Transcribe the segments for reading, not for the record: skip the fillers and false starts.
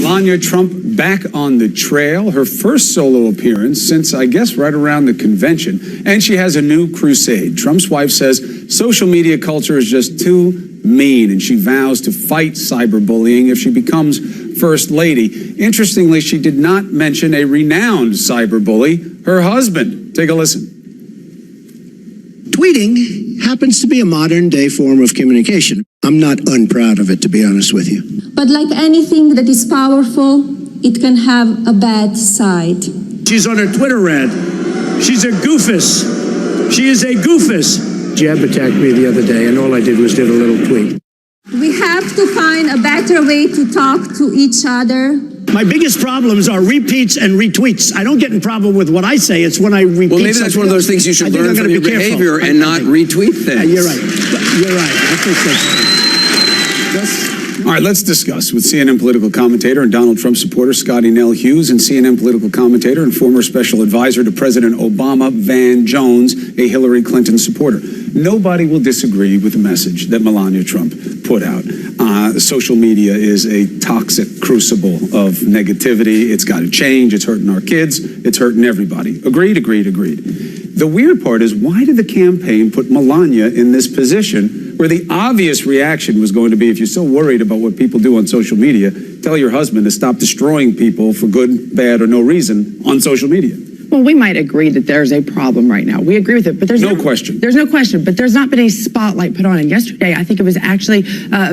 Melania Trump back on the trail, her first solo appearance since, I guess, right around the convention. And she has a new crusade. Trump's wife says social media culture is just too mean, and she vows to fight cyberbullying if she becomes First Lady. Interestingly, she did not mention a renowned cyberbully, her husband. Take a listen. Tweeting happens to be a modern-day form of communication. I'm not unproud of it, to be honest with you. But like anything that is powerful, it can have a bad side. She's on her Twitter rant. She's a goofus. She is a goofus. Jeb attacked me the other day, and all I did was did a little tweet. We have to find a better way to talk to each other. My biggest problems are repeats and retweets. I don't get in problem with what I say. It's when I repeat. Well, maybe that's one of those things you should learn from your behavior and not retweet things. Yeah, you're right. You're right. I think that's... All right, let's discuss with CNN political commentator and Donald Trump supporter Scotty Nell Hughes and CNN political commentator and former special advisor to President Obama, Van Jones, a Hillary Clinton supporter. Nobody will disagree with the message that Melania Trump put out. Social media is a toxic crucible of negativity. It's got to change. It's hurting our kids. It's hurting everybody. Agreed, agreed, agreed. The weird part is, why did the campaign put Melania in this position where the obvious reaction was going to be, if you're so worried about what people do on social media, tell your husband to stop destroying people for good, bad, or no reason on social media? Well, we might agree that there's a problem right now. We agree with it, but there's no question. There's no question, but there's not been a spotlight put on it. Yesterday, I think it was actually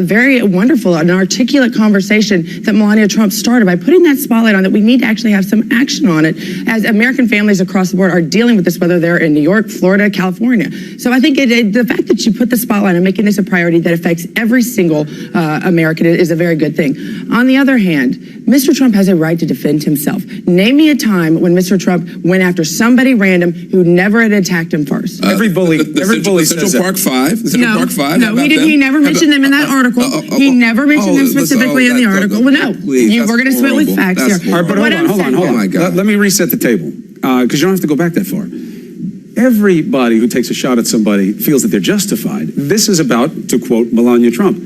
very wonderful, an articulate conversation that Melania Trump started by putting that spotlight on that we need to actually have some action on it as American families across the board are dealing with this, whether they're in New York, Florida, California. So I think the fact that you put the spotlight on making this a priority that affects every single American is a very good thing. On the other hand, Mr. Trump has a right to defend himself. Name me a time when Mr. Trump went after somebody random who never had attacked him first. Every bully Central Park Five. No, he never mentioned them in that article. He never mentioned them specifically in the article. Well, no, we're going to spit with facts here. All right, but hold on. Oh my God. Let me reset the table, because you don't have to go back that far. Everybody who takes a shot at somebody feels that they're justified. This is about, to quote Melania Trump,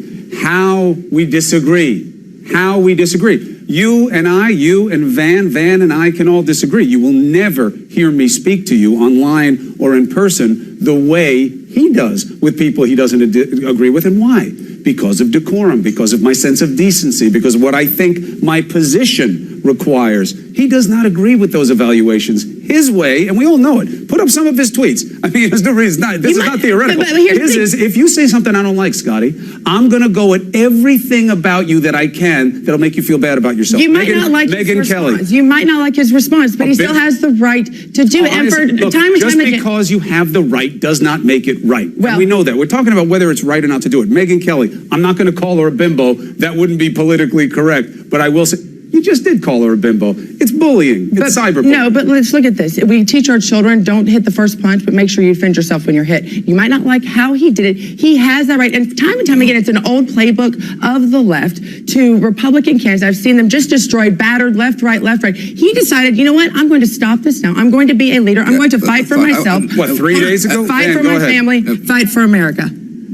how we disagree. How we disagree. You and I, you and Van and I can all disagree. You will never hear me speak to you online or in person the way he does with people he doesn't agree with. And why? Because of decorum, because of my sense of decency, because of what I think my position requires. He does not agree with those evaluations his way, and we all know it. Put up some of his tweets. I mean, there's no reason. This is not theoretical. His is, if you say something I don't like, Scotty, I'm going to go at everything about you that I can that'll make you feel bad about yourself. You might not like his response. You might not like his response, but he still has the right to do it. And for time and time again, just because you have the right does not make it right. Well, and we know that. We're talking about whether it's right or not to do it. Megyn Kelly, I'm not going to call her a bimbo. That wouldn't be politically correct. But I will say, you just did call her a bimbo. It's bullying. It's cyberbullying. No, but let's look at this. We teach our children, don't hit the first punch, but make sure you defend yourself when you're hit. You might not like how he did it. He has that right. And time again, it's an old playbook of the left to Republican candidates. I've seen them just destroyed, battered, left, right. He decided, you know what? I'm going to stop this now. I'm going to be a leader. I'm going to fight for myself. What, 3 days ago? Fight for my family. Fight for America.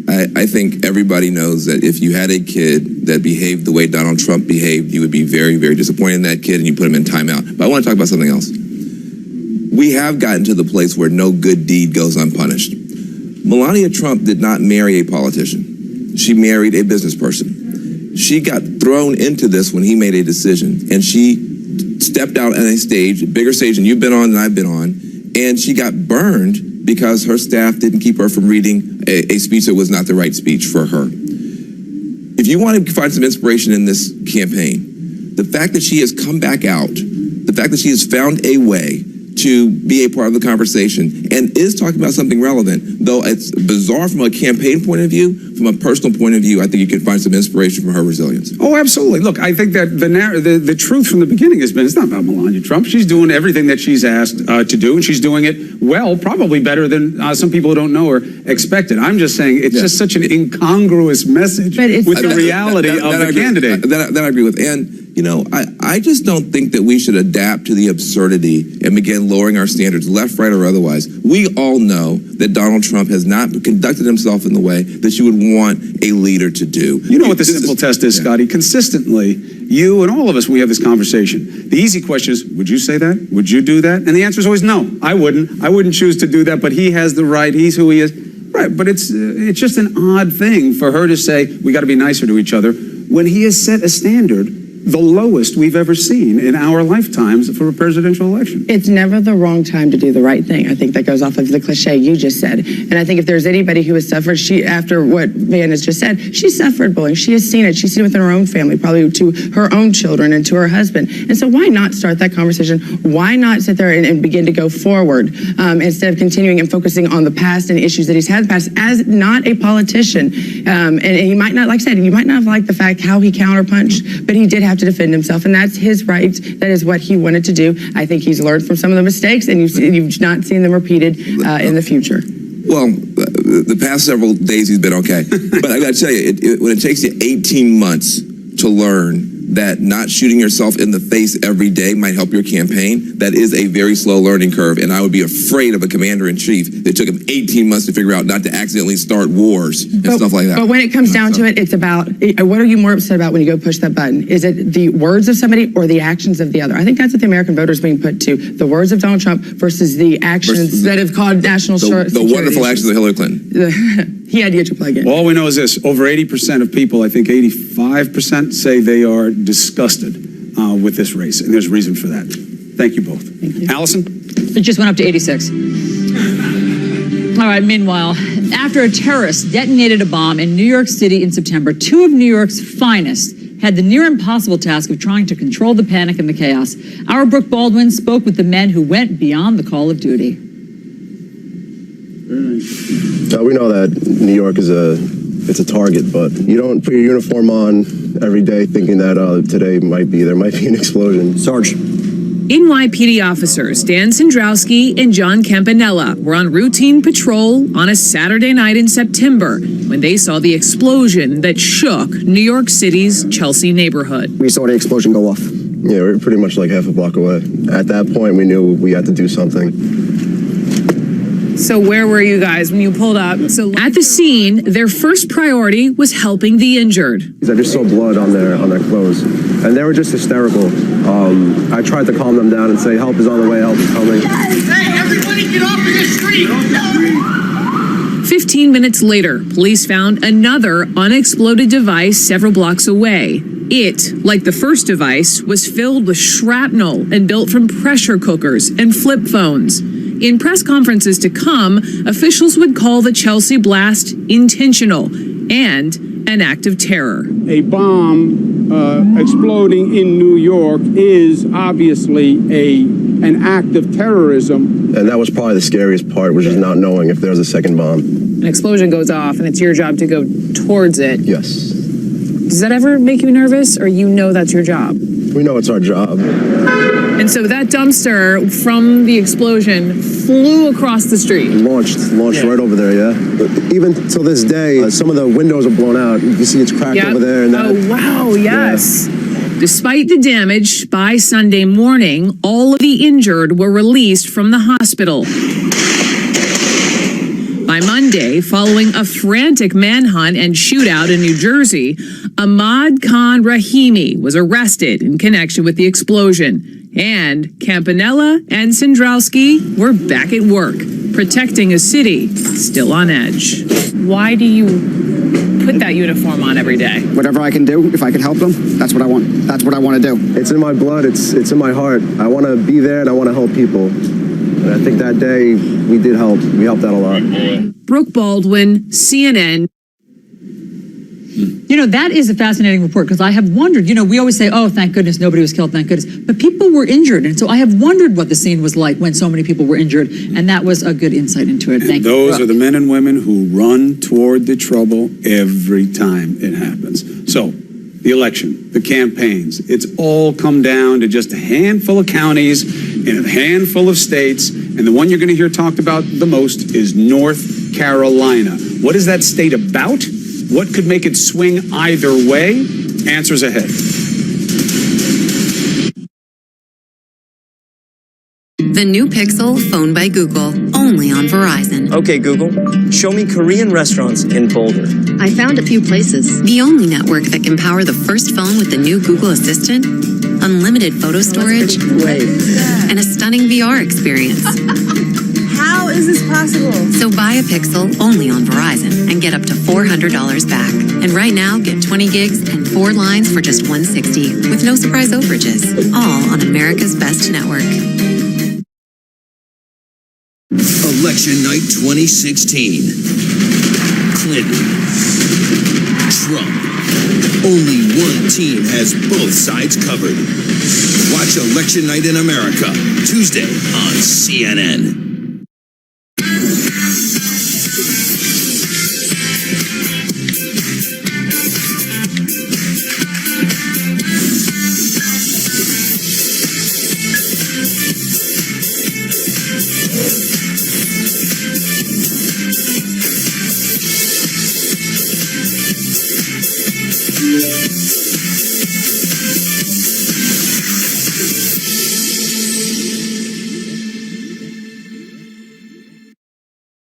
I think everybody knows that if you had a kid that behaved the way Donald Trump behaved, you would be very, very disappointed in that kid and you put him in timeout. But I want to talk about something else. We have gotten to the place where no good deed goes unpunished. Melania Trump did not marry a politician. She married a business person. She got thrown into this when he made a decision, and she stepped out on a stage, bigger stage than you've been on and I've been on, and she got burned because her staff didn't keep her from reading a speech that was not the right speech for her. If you want to find some inspiration in this campaign, the fact that she has come back out, the fact that she has found a way to be a part of the conversation and is talking about something relevant, though it's bizarre from a campaign point of view, from a personal point of view, I think you can find some inspiration from her resilience. Oh, absolutely. Look, I think that the truth from the beginning has been, it's not about Melania Trump. She's doing everything that she's asked to do, and she's doing it well, probably better than some people who don't know her expected. I'm just saying it's just such an incongruous message with the reality of the candidate. That I agree with. And You know, I just don't think that we should adapt to the absurdity and begin lowering our standards, left, right, or otherwise. We all know that Donald Trump has not conducted himself in the way that you would want a leader to do. You know what the simple test is, Scotty? Consistently, you and all of us, when we have this conversation, the easy question is, would you say that? Would you do that? And the answer is always no, I wouldn't. I wouldn't choose to do that, but he has the right. He's who he is. Right, but it's just an odd thing for her to say, we got to be nicer to each other, when he has set a standard the lowest we've ever seen in our lifetimes for a presidential election. It's never the wrong time to do the right thing. I think that goes off of the cliche you just said. And I think if there's anybody who has suffered, after what Van has just said, she suffered bullying. She has seen it. She's seen it within her own family, probably to her own children and to her husband. And so why not start that conversation? Why not sit there and begin to go forward instead of continuing and focusing on the past and issues that he's had in the past as not a politician? And he might not, like I said, you might not have liked the fact how he counterpunched, but he did have to defend himself, and that's his right. That is what he wanted to do. I think he's learned from some of the mistakes, and you've not seen them repeated in the future. Well, the past several days he's been okay. But I got to tell you, when it takes you 18 months to learn that not shooting yourself in the face every day might help your campaign, that is a very slow learning curve, and I would be afraid of a commander-in-chief that took him 18 months to figure out not to accidentally start wars and stuff like that. But when it comes down to it, it's about, what are you more upset about when you go push that button? Is it the words of somebody or the actions of the other? I think that's what the American voters being put to, the words of Donald Trump versus the actions that have caused national security. The wonderful actions of Hillary Clinton. He had to get your plug in. All we know is this, over 80% of people, I think 85%, say they are disgusted with this race, and there's reason for that. Thank you both. Thank you. Allison? It just went up to 86. All right, meanwhile, after a terrorist detonated a bomb in New York City in September, two of New York's finest had the near impossible task of trying to control the panic and the chaos. Our Brooke Baldwin spoke with the men who went beyond the call of duty. We know that New York is it's a target, but you don't put your uniform on every day thinking that today there might be an explosion. Sarge. NYPD officers Dan Sandrowski and John Campanella were on routine patrol on a Saturday night in September when they saw the explosion that shook New York City's Chelsea neighborhood. We saw the explosion go off. Yeah, we were pretty much like half a block away. At that point, we knew we had to do something. So where were you guys when you pulled up? At the scene, their first priority was helping the injured. I just saw blood on their clothes, and they were just hysterical. I tried to calm them down and say, help is on the way, help is coming. Hey, everybody get off in the street! 15 minutes later, police found another unexploded device several blocks away. It, like the first device, was filled with shrapnel and built from pressure cookers and flip phones. In press conferences to come, officials would call the Chelsea blast intentional and an act of terror. A bomb exploding in New York is obviously an act of terrorism. And that was probably the scariest part, was just not knowing if there was a second bomb. An explosion goes off and it's your job to go towards it. Yes. Does that ever make you nervous, or you know that's your job? We know it's our job. And so that dumpster from the explosion flew across the street. Launched right over there, yeah. But even till this day, some of the windows are blown out. You can see it's cracked over there. And that, oh, wow, yes. Yeah. Despite the damage, by Sunday morning, all of the injured were released from the hospital. By Monday, following a frantic manhunt and shootout in New Jersey, Ahmad Khan Rahimi was arrested in connection with the explosion. And Campanella and Sandrowski were back at work, protecting a city still on edge. Why do you put that uniform on every day? Whatever I can do, if I can help them, that's what I want. That's what I want to do. It's in my blood. It's in my heart. I want to be there and I want to help people. And I think that day we did help. We helped out a lot. Brooke Baldwin, CNN. You know, that is a fascinating report, because I have wondered, we always say, oh, thank goodness nobody was killed, thank goodness. But people were injured. And so I have wondered what the scene was like when so many people were injured. And that was a good insight into it. Thank you. Those are the men and women who run toward the trouble every time it happens. So, the election, the campaigns, it's all come down to just a handful of counties in a handful of states. And the one you're going to hear talked about the most is North Carolina. What is that state about? What could make it swing either way? Answers ahead. The new Pixel, phone by Google, only on Verizon. Okay, Google, show me Korean restaurants in Boulder. I found a few places. The only network that can power the first phone with the new Google Assistant, unlimited photo storage, and a stunning VR experience. How is this possible? So buy a Pixel only on Verizon and get up to $400 back. And right now, get 20 gigs and 4 lines for just $160 with no surprise overages. All on America's best network. Election night 2016. Clinton. Trump. Only one team has both sides covered. Watch Election Night in America, Tuesday on CNN.